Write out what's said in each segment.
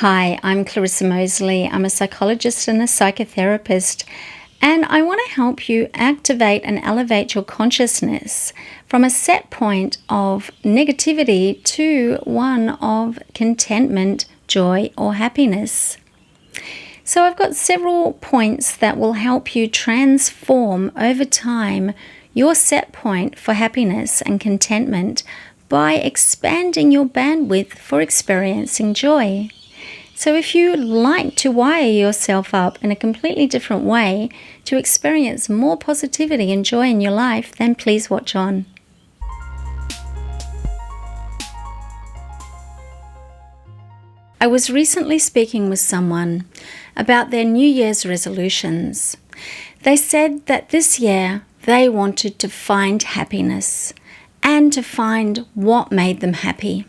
Hi, I'm Clarissa Mosley. I'm a psychologist and a psychotherapist, and I want to help you activate and elevate your consciousness from a set point of negativity to one of contentment, joy, or happiness. So I've got several points that will help you transform over time your set point for happiness and contentment by expanding your bandwidth for experiencing joy. So if you like to wire yourself up in a completely different way to experience more positivity and joy in your life, then please watch on. I was recently speaking with someone about their New Year's resolutions. They said that this year they wanted to find happiness and to find what made them happy.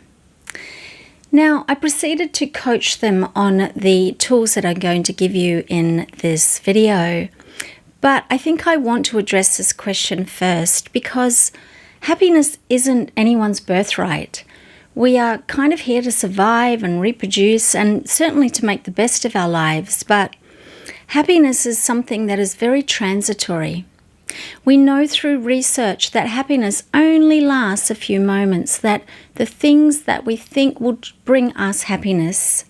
Now, I proceeded to coach them on the tools that I'm going to give you in this video, but I think I want to address this question first because happiness isn't anyone's birthright. We are kind of here to survive and reproduce and certainly to make the best of our lives, but happiness is something that is very transitory. We know through research that happiness only lasts a few moments, that the things that we think will bring us happiness,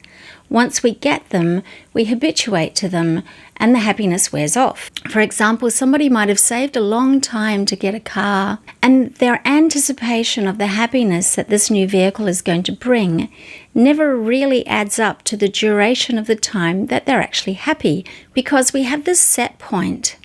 once we get them, we habituate to them and the happiness wears off. For example, somebody might have saved a long time to get a car, and their anticipation of the happiness that this new vehicle is going to bring never really adds up to the duration of the time that they're actually happy, because we have this set point.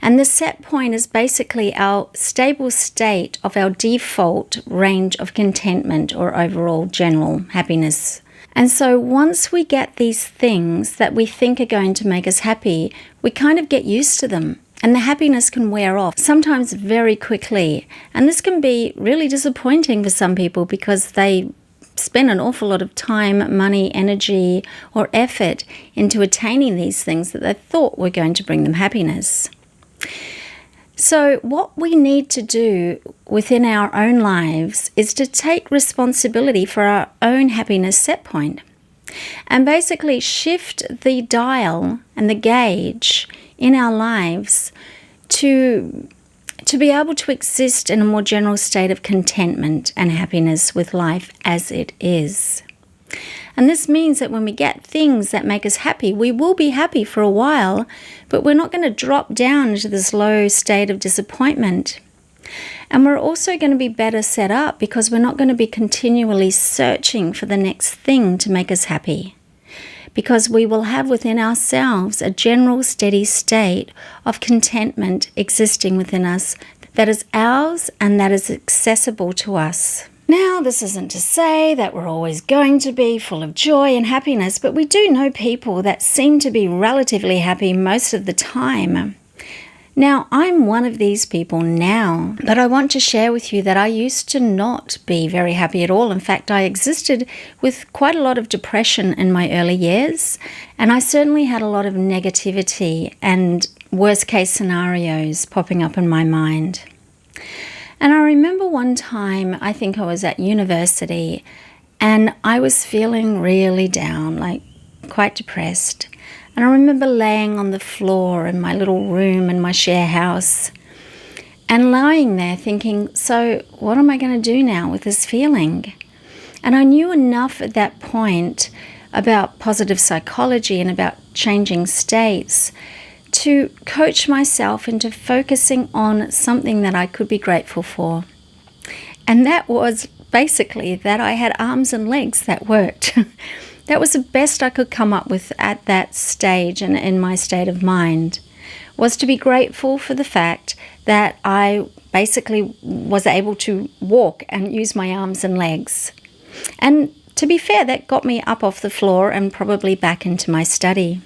And the set point is basically our stable state of our default range of contentment or overall general happiness. And so once we get these things that we think are going to make us happy, we kind of get used to them. And the happiness can wear off, sometimes very quickly. And this can be really disappointing for some people because they spend an awful lot of time, money, energy, or effort into attaining these things that they thought were going to bring them happiness. So what we need to do within our own lives is to take responsibility for our own happiness set point and basically shift the dial and the gauge in our lives to be able to exist in a more general state of contentment and happiness with life as it is. And this means that when we get things that make us happy, we will be happy for a while, but we're not going to drop down into this low state of disappointment. And we're also going to be better set up because we're not going to be continually searching for the next thing to make us happy. Because we will have within ourselves a general steady state of contentment existing within us that is ours and that is accessible to us. Now, this isn't to say that we're always going to be full of joy and happiness, but we do know people that seem to be relatively happy most of the time. Now, I'm one of these people now, but I want to share with you that I used to not be very happy at all. In fact, I existed with quite a lot of depression in my early years, and I certainly had a lot of negativity and worst-case scenarios popping up in my mind. And I remember one time, I think I was at university, and I was feeling really down, like quite depressed. And I remember laying on the floor in my little room in my share house and lying there thinking, so what am I going to do now with this feeling? And I knew enough at that point about positive psychology and about changing states to coach myself into focusing on something that I could be grateful for. And that was basically that I had arms and legs that worked. That was the best I could come up with at that stage and in my state of mind, was to be grateful for the fact that I basically was able to walk and use my arms and legs. And to be fair, that got me up off the floor and probably back into my study.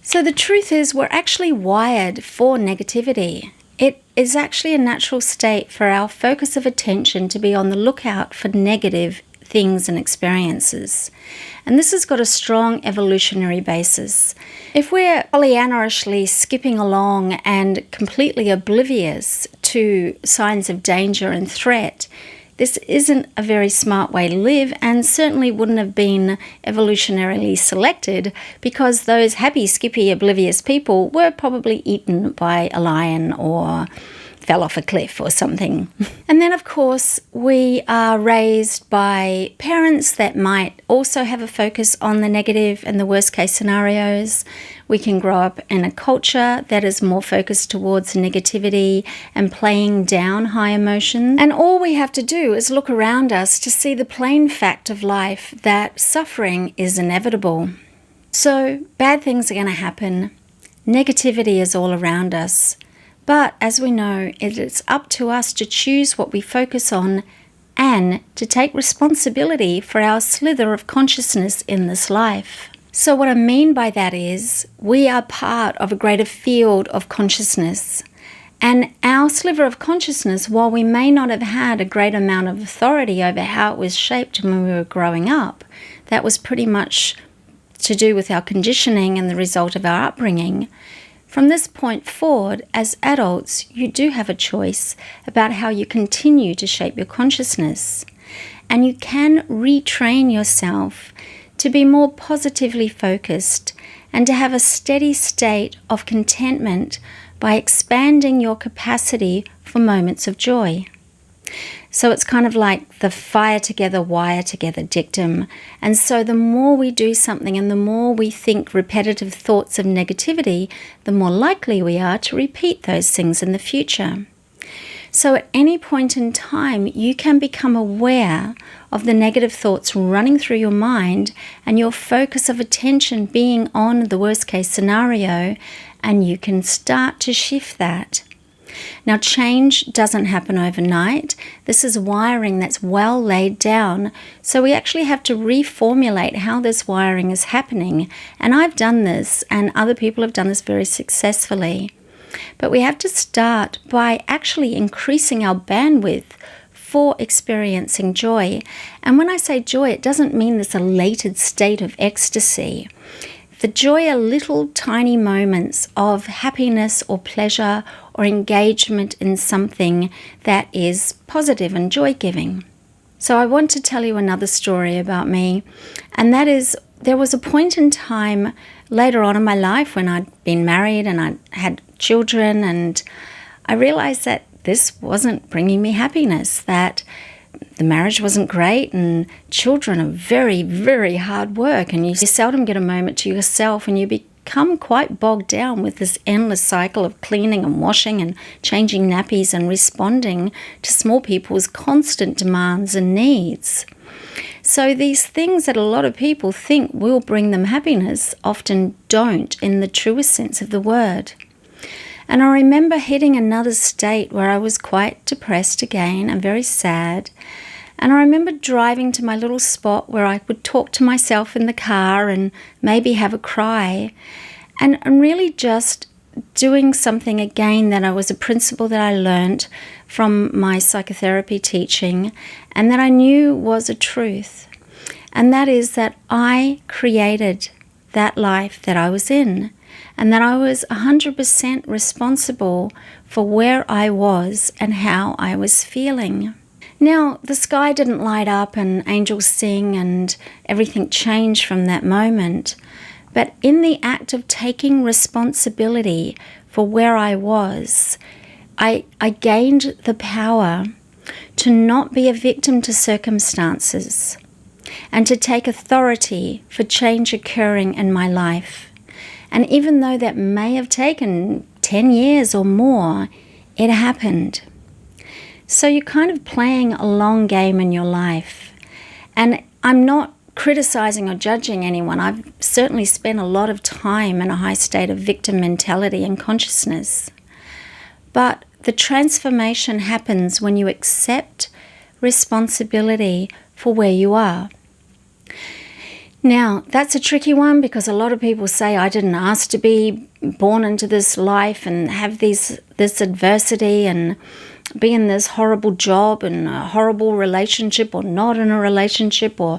So the truth is, we're actually wired for negativity. It is actually a natural state for our focus of attention to be on the lookout for negative things and experiences. And this has got a strong evolutionary basis. If we're Pollyanna-ishly skipping along and completely oblivious to signs of danger and threat, this isn't a very smart way to live, and certainly wouldn't have been evolutionarily selected, because those happy, skippy, oblivious people were probably eaten by a lion or fell off a cliff or something. And then, of course, we are raised by parents that might also have a focus on the negative and the worst case scenarios. We can grow up in a culture that is more focused towards negativity and playing down high emotions. And all we have to do is look around us to see the plain fact of life that suffering is inevitable. So bad things are going to happen. Negativity is all around us. But as we know, it is up to us to choose what we focus on and to take responsibility for our slither of consciousness in this life. So what I mean by that is we are part of a greater field of consciousness. And our sliver of consciousness, while we may not have had a great amount of authority over how it was shaped when we were growing up, that was pretty much to do with our conditioning and the result of our upbringing. From this point forward, as adults, you do have a choice about how you continue to shape your consciousness. And you can retrain yourself to be more positively focused and to have a steady state of contentment by expanding your capacity for moments of joy. So it's kind of like the fire together, wire together dictum. And so the more we do something and the more we think repetitive thoughts of negativity, the more likely we are to repeat those things in the future. So at any point in time, you can become aware of the negative thoughts running through your mind and your focus of attention being on the worst case scenario, and you can start to shift that. Now, change doesn't happen overnight. This is wiring that's well laid down. So we actually have to reformulate how this wiring is happening. And I've done this, and other people have done this very successfully. But we have to start by actually increasing our bandwidth for experiencing joy. And when I say joy, it doesn't mean this elated state of ecstasy. The joy are little tiny moments of happiness or pleasure or engagement in something that is positive and joy-giving. So I want to tell you another story about me, and that is there was a point in time later on in my life when I'd been married and I had children, and I realized that this wasn't bringing me happiness, that the marriage wasn't great, and children are very, very hard work, and you seldom get a moment to yourself, and you become quite bogged down with this endless cycle of cleaning and washing and changing nappies and responding to small people's constant demands and needs. So these things that a lot of people think will bring them happiness often don't in the truest sense of the word. And I remember hitting another state where I was quite depressed again and very sad. And I remember driving to my little spot where I would talk to myself in the car and maybe have a cry. And really just doing something again that was a principle that I learned from my psychotherapy teaching and that I knew was a truth. And that is that I created that life that I was in, and that I was 100% responsible for where I was and how I was feeling. Now, the sky didn't light up and angels sing and everything changed from that moment. But in the act of taking responsibility for where I was, I gained the power to not be a victim to circumstances and to take authority for change occurring in my life. And even though that may have taken 10 years or more, it happened. So you're kind of playing a long game in your life. And I'm not criticizing or judging anyone. I've certainly spent a lot of time in a high state of victim mentality and consciousness. But the transformation happens when you accept responsibility for where you are. Now, that's a tricky one because a lot of people say, I didn't ask to be born into this life and have this adversity and be in this horrible job and a horrible relationship or not in a relationship, or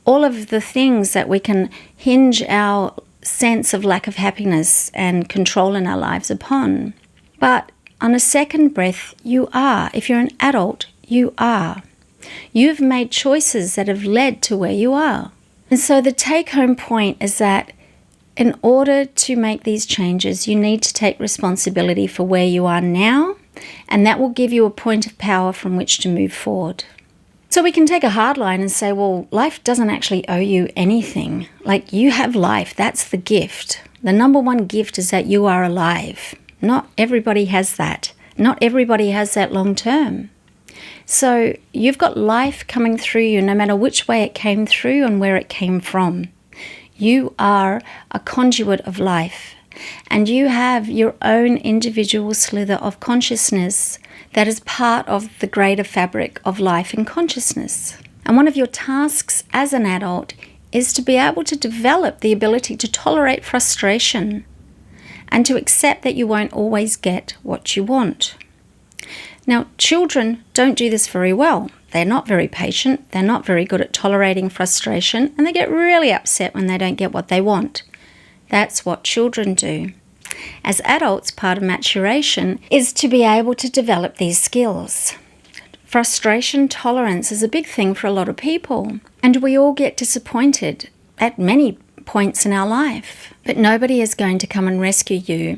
all of the things that we can hinge our sense of lack of happiness and control in our lives upon. But on a second breath, you are. If you're an adult, you are. You've made choices that have led to where you are. And so the take-home point is that in order to make these changes, you need to take responsibility for where you are now, and that will give you a point of power from which to move forward. So we can take a hard line and say, well, life doesn't actually owe you anything. Like, you have life. That's the gift. The number one gift is that you are alive. Not everybody has that. Not everybody has that long term. So you've got life coming through you no matter which way it came through and where it came from. You are a conduit of life, and you have your own individual slither of consciousness that is part of the greater fabric of life and consciousness. And one of your tasks as an adult is to be able to develop the ability to tolerate frustration and to accept that you won't always get what you want. Now, children don't do this very well. They're not very patient, they're not very good at tolerating frustration, and they get really upset when they don't get what they want. That's what children do. As adults, part of maturation is to be able to develop these skills. Frustration tolerance is a big thing for a lot of people, and we all get disappointed at many points in our life. But nobody is going to come and rescue you,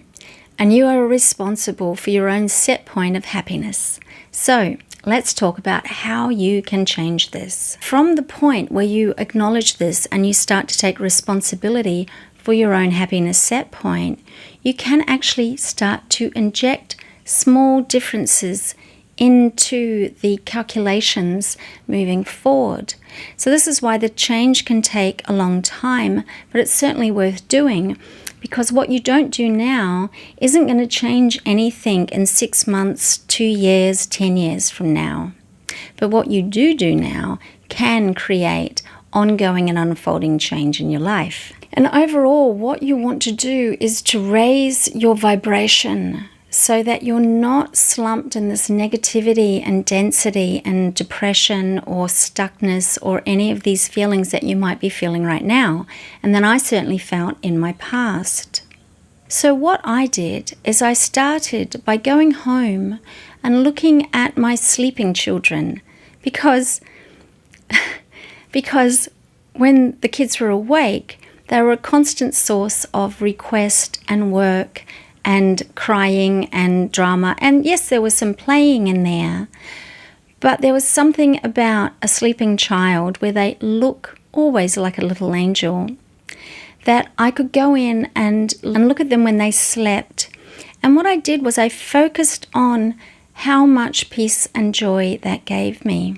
and you are responsible for your own set point of happiness. So, let's talk about how you can change this. From the point where you acknowledge this and you start to take responsibility for your own happiness set point, you can actually start to inject small differences into the calculations moving forward. So this is why the change can take a long time, but it's certainly worth doing, because what you don't do now isn't going to change anything in 6 months, 2 years, 10 years from now. But what you do now can create ongoing and unfolding change in your life. And overall, what you want to do is to raise your vibration so that you're not slumped in this negativity and density and depression or stuckness or any of these feelings that you might be feeling right now, and that I certainly felt in my past. So what I did is I started by going home and looking at my sleeping children, because when the kids were awake, they were a constant source of request and work and crying and drama. And yes, there was some playing in there, but there was something about a sleeping child where they look always like a little angel, that I could go in and look at them when they slept. And what I did was I focused on how much peace and joy that gave me.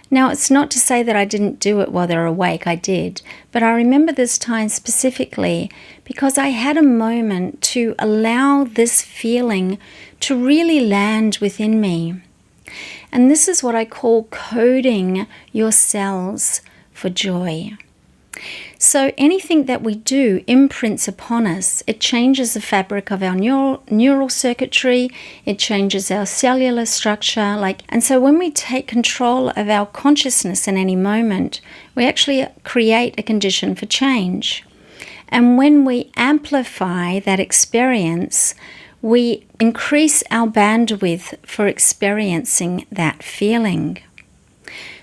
Now, it's not to say that I didn't do it while they're awake, I did, but I remember this time specifically because I had a moment to allow this feeling to really land within me. And this is what I call coding your cells for joy. So anything that we do imprints upon us. It changes the fabric of our neural circuitry. It changes our cellular structure. And so when we take control of our consciousness in any moment, we actually create a condition for change. And when we amplify that experience, we increase our bandwidth for experiencing that feeling.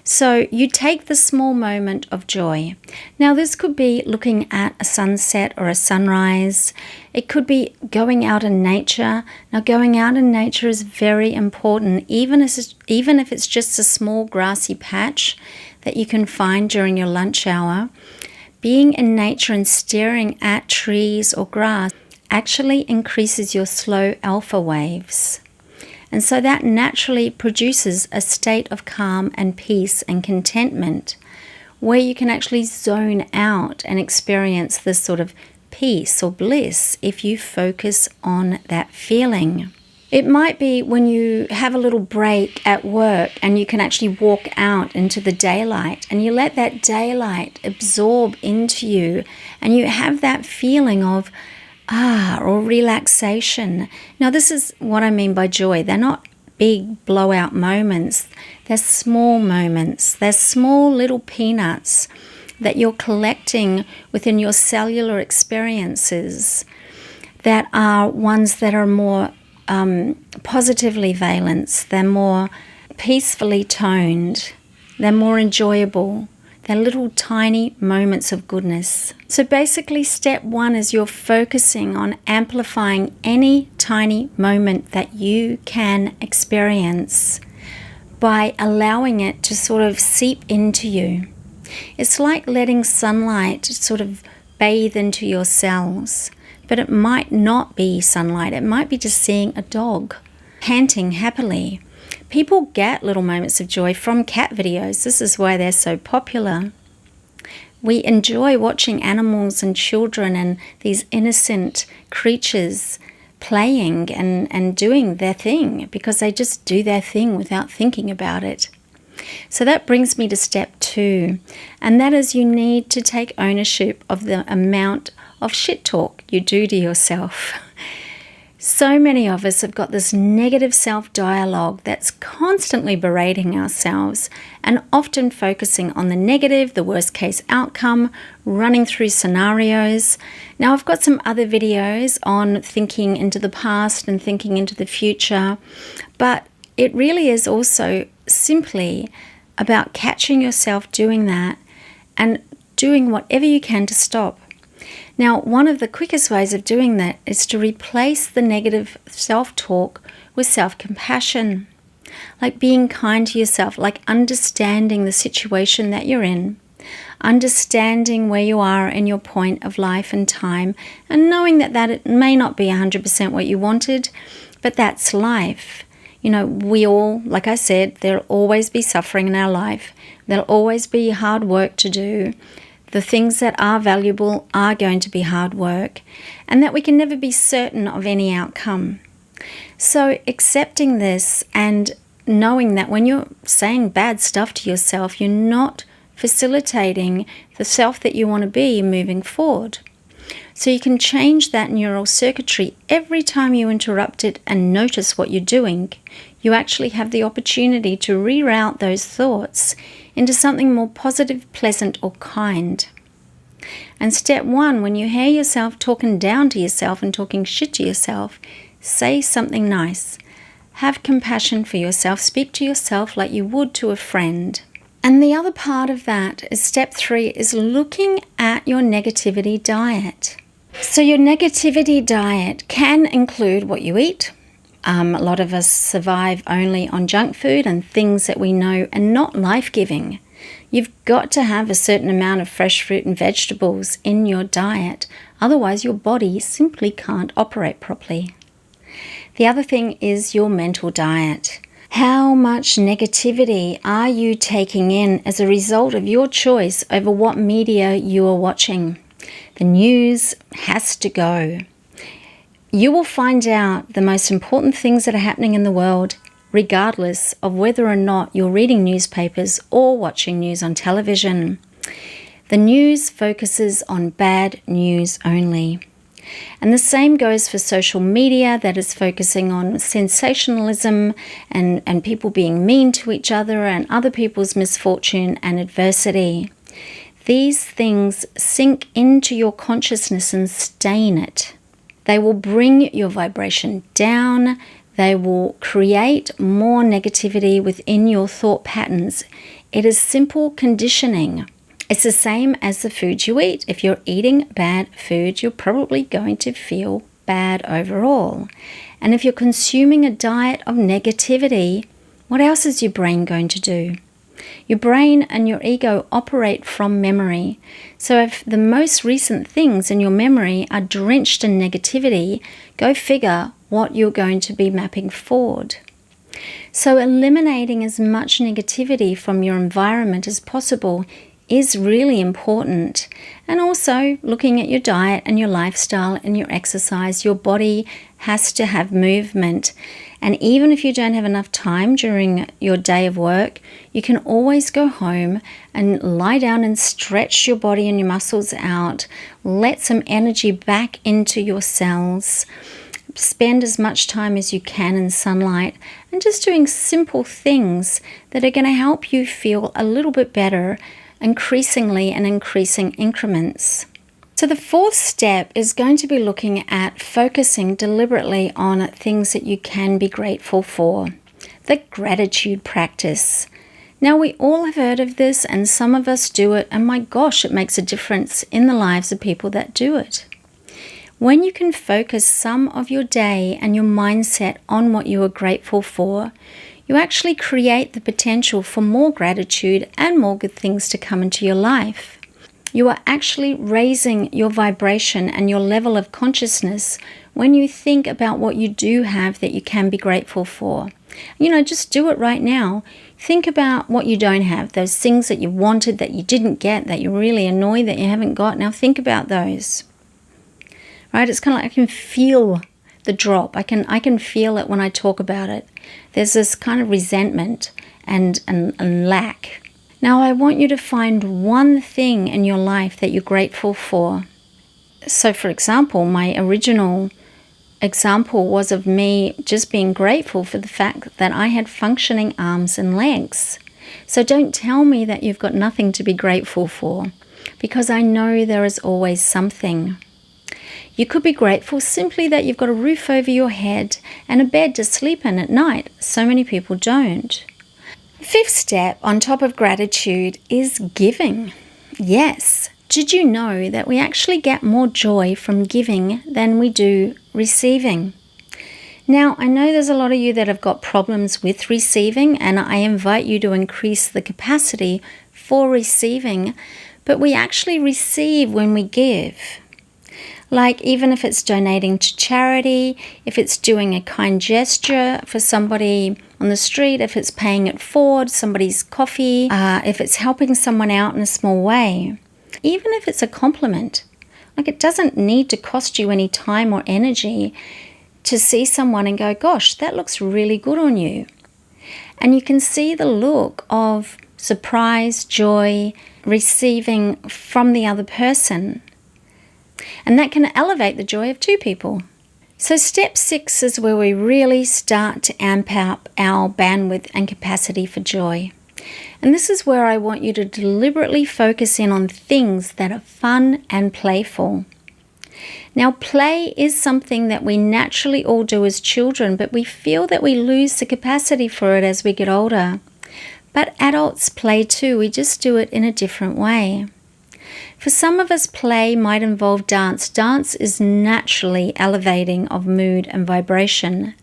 So you take the small moment of joy. Now this could be looking at a sunset or a sunrise. It could be going out in nature. Now going out in nature is very important, even if it's just a small grassy patch that you can find during your lunch hour. Being in nature and staring at trees or grass actually increases your slow alpha waves. And so that naturally produces a state of calm and peace and contentment where you can actually zone out and experience this sort of peace or bliss if you focus on that feeling. It might be when you have a little break at work and you can actually walk out into the daylight and you let that daylight absorb into you and you have that feeling of or relaxation. Now this is what I mean by joy. They're not big blowout moments. They're small moments. They're small little peanuts that you're collecting within your cellular experiences that are ones that are more positively valenced. They're more peacefully toned. They're more enjoyable. They're little tiny moments of goodness. So basically, step 1 is you're focusing on amplifying any tiny moment that you can experience by allowing it to sort of seep into you. It's like letting sunlight sort of bathe into your cells, but it might not be sunlight. It might be just seeing a dog panting happily. People get little moments of joy from cat videos. This is why they're so popular. We enjoy watching animals and children and these innocent creatures playing and doing their thing because they just do their thing without thinking about it. So that brings me to step 2, and that is you need to take ownership of the amount of shit talk you do to yourself. So many of us have got this negative self-dialogue that's constantly berating ourselves and often focusing on the negative, the worst case outcome, running through scenarios. Now, I've got some other videos on thinking into the past and thinking into the future, but it really is also simply about catching yourself doing that and doing whatever you can to stop. Now, one of the quickest ways of doing that is to replace the negative self-talk with self-compassion, like being kind to yourself, like understanding the situation that you're in, understanding where you are in your point of life and time, and knowing that it may not be 100% what you wanted, but that's life. You know, we all, like I said, there'll always be suffering in our life. There'll always be hard work to do. The things that are valuable are going to be hard work, and that we can never be certain of any outcome. So accepting this and knowing that when you're saying bad stuff to yourself, you're not facilitating the self that you want to be moving forward. So you can change that neural circuitry every time you interrupt it and notice what you're doing. You actually have the opportunity to reroute those thoughts into something more positive, pleasant, or kind. And step 1, when you hear yourself talking down to yourself and talking shit to yourself, say something nice. Have compassion for yourself. Speak to yourself like you would to a friend. And the other part of that is step 3 is looking at your negativity diet. So your negativity diet can include what you eat. A lot of us survive only on junk food and things that we know are not life-giving. You've got to have a certain amount of fresh fruit and vegetables in your diet. Otherwise, your body simply can't operate properly. The other thing is your mental diet. How much negativity are you taking in as a result of your choice over what media you are watching? The news has to go. You will find out the most important things that are happening in the world, regardless of whether or not you're reading newspapers or watching news on television. The news focuses on bad news only. And the same goes for social media that is focusing on sensationalism and people being mean to each other and other people's misfortune and adversity. These things sink into your consciousness and stain it. They will bring your vibration down. They will create more negativity within your thought patterns. It is simple conditioning. It's the same as the food you eat. If you're eating bad food, you're probably going to feel bad overall. And if you're consuming a diet of negativity, what else is your brain going to do? Your brain and your ego operate from memory. So if the most recent things in your memory are drenched in negativity, go figure what you're going to be mapping forward. So eliminating as much negativity from your environment as possible is really important. And also looking at your diet and your lifestyle and your exercise. Your body has to have movement. And even if you don't have enough time during your day of work, you can always go home and lie down and stretch your body and your muscles out. Let some energy back into your cells. Spend as much time as you can in sunlight and just doing simple things that are going to help you feel a little bit better, increasingly and increasing increments. So the fourth step is going to be looking at focusing deliberately on things that you can be grateful for. the gratitude practice. Now, we all have heard of this, and some of us do it, and my gosh, it makes a difference in the lives of people that do it. When you can focus some of your day and your mindset on what you are grateful for, you actually create the potential for more gratitude and more good things to come into your life. You are actually raising your vibration and your level of consciousness when you think about what you do have that you can be grateful for. Just do it right now. Think about what you don't have, those things that you wanted that you didn't get, that you're really annoyed that you haven't got. Now think about those. Right? It's kind of like I can feel the drop. I can feel it when I talk about it. There's this kind of resentment and lack. Now I want you to find one thing in your life that you're grateful for. So for example, my original example was of me just being grateful for the fact that I had functioning arms and legs. So don't tell me that you've got nothing to be grateful for, because I know there is always something. You could be grateful simply that you've got a roof over your head and a bed to sleep in at night. So many people don't. Fifth step on top of gratitude is giving. Yes. Did you know that we actually get more joy from giving than we do receiving? Now, I know there's a lot of you that have got problems with receiving, and I invite you to increase the capacity for receiving, but we actually receive when we give. Like even if it's donating to charity, if it's doing a kind gesture for somebody on the street, if it's paying it forward, somebody's coffee, if it's helping someone out in a small way. Even if it's a compliment, like it doesn't need to cost you any time or energy to see someone and go, gosh, that looks really good on you. And you can see the look of surprise, joy, receiving from the other person. And that can elevate the joy of two people. So step 6 is where we really start to amp up our bandwidth and capacity for joy. And this is where I want you to deliberately focus in on things that are fun and playful. Now, play is something that we naturally all do as children, but we feel that we lose the capacity for it as we get older. But adults play too, we just do it in a different way. For some of us, play might involve dance. Dance is naturally elevating of mood and vibration.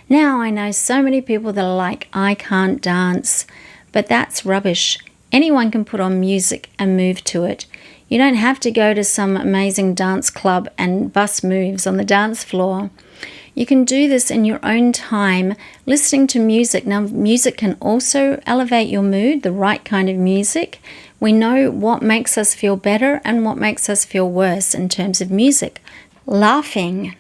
Now, I know so many people that are like, I can't dance. But that's rubbish. Anyone can put on music and move to it. You don't have to go to some amazing dance club and bust moves on the dance floor. You can do this in your own time, listening to music. Now, music can also elevate your mood, the right kind of music. We know what makes us feel better and what makes us feel worse in terms of music. Laughing.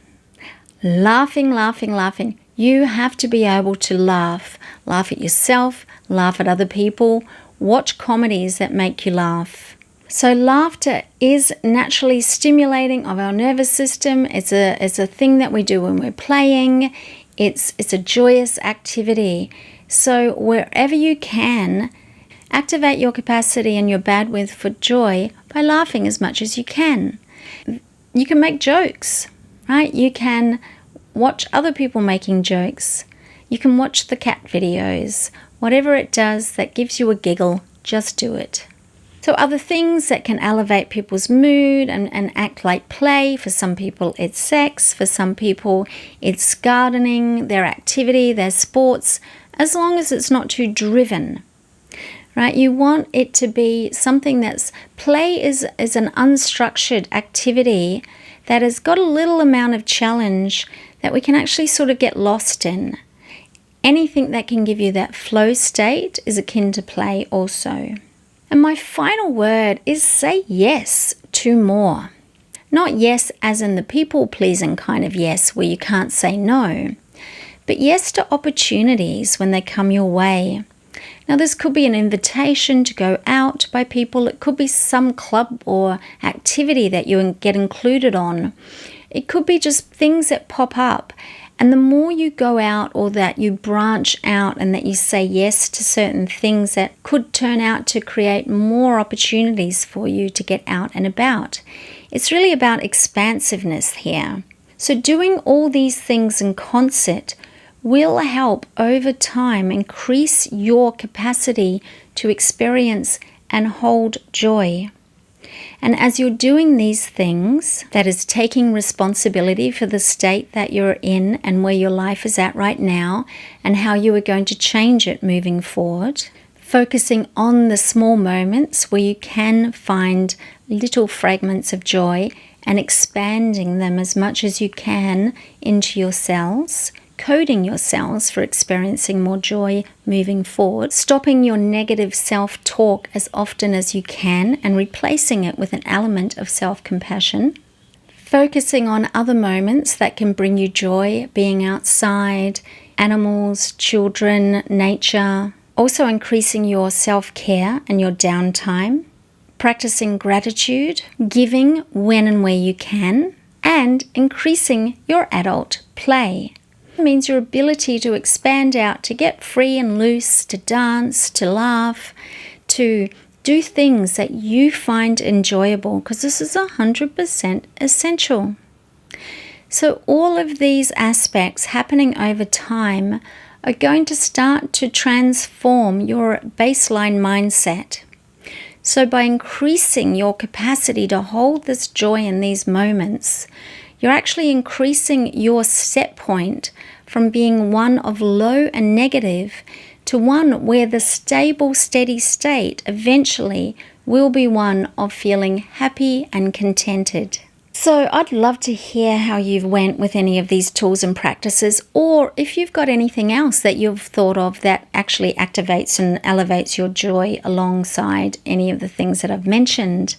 You have to be able to laugh. Laugh at yourself, laugh at other people, watch comedies that make you laugh. So laughter is naturally stimulating of our nervous system. It's a thing that we do when we're playing. It's a joyous activity. So wherever you can, activate your capacity and your bandwidth for joy by laughing as much as you can. You can make jokes, right? You can watch other people making jokes. You can watch the cat videos. Whatever it does that gives you a giggle, just do it. So other things that can elevate people's mood and act like play. For some people, it's sex. For some people, it's gardening, their activity, their sports, as long as it's not too driven. Right? You want it to be something that's play is an unstructured activity that has got a little amount of challenge that we can actually sort of get lost in. Anything that can give you that flow state is akin to play also. And my final word is say yes to more. Not yes as in the people-pleasing kind of yes where you can't say no, but yes to opportunities when they come your way. Now, this could be an invitation to go out by people. It could be some club or activity that you get included on. It could be just things that pop up. And the more you go out or that you branch out and that you say yes to certain things that could turn out to create more opportunities for you to get out and about. It's really about expansiveness here. So doing all these things in concert will help over time increase your capacity to experience and hold joy. And as you're doing these things, that is taking responsibility for the state that you're in and where your life is at right now and how you are going to change it moving forward, focusing on the small moments where you can find little fragments of joy and expanding them as much as you can into your cells, coding your cells for experiencing more joy moving forward, stopping your negative self-talk as often as you can and replacing it with an element of self-compassion, focusing on other moments that can bring you joy, being outside, animals, children, nature, also increasing your self-care and your downtime, practicing gratitude, giving when and where you can, and increasing your adult play. It means your ability to expand out, to get free and loose, to dance, to laugh, to do things that you find enjoyable, because this is 100% essential. So all of these aspects happening over time are going to start to transform your baseline mindset. So by increasing your capacity to hold this joy in these moments, you're actually increasing your set point from being one of low and negative to one where the stable, steady state eventually will be one of feeling happy and contented. So I'd love to hear how you went with any of these tools and practices, or if you've got anything else that you've thought of that actually activates and elevates your joy alongside any of the things that I've mentioned.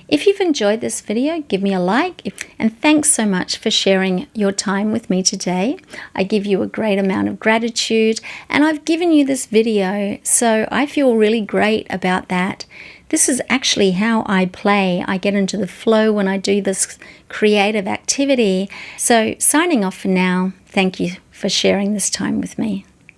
If you've enjoyed this video, give me a like, and thanks so much for sharing your time with me today. I give you a great amount of gratitude, and I've given you this video, so I feel really great about that. This is actually how I play. I get into the flow when I do this creative activity. So signing off for now, thank you for sharing this time with me.